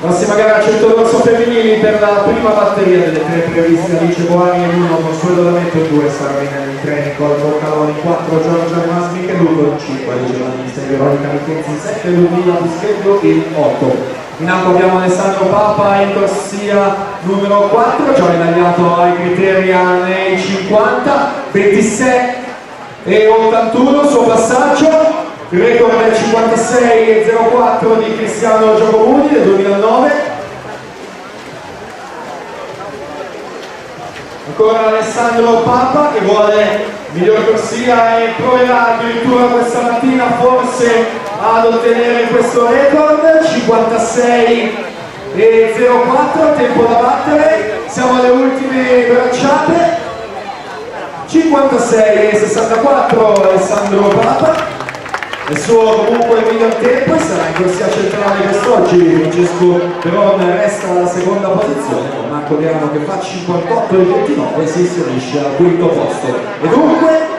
Prossima gara 100 dorso femminili per la prima batteria delle 3 previste: Alice Boani in 1, Consuelo D'Ametto 2, Saravina in 3, Nicole Boccaloni 4, Giorgia Masmi che 2, 5, Alice Vanista, Veronica Michezzi 7, Ludmilla Pischetto in 8. In alto abbiamo Alessandro Papa in corsia numero 4, già medagliato ai criteri nei 50, 26 e 81 suo passaggio. Il record del 56,04 di Cristiano Giacomuni del 2009. Ancora Alessandro Papa che vuole miglior corsia e proverà addirittura questa mattina forse ad ottenere questo record. 56,04, tempo da battere, siamo alle ultime bracciate. 56,64 Alessandro Papa. Il suo comunque miglior tempo e sarà in corsia centrale quest'oggi. Francesco Peron resta alla seconda posizione con Marco Diano che fa 58,29 e si inserisce al quinto posto. E dunque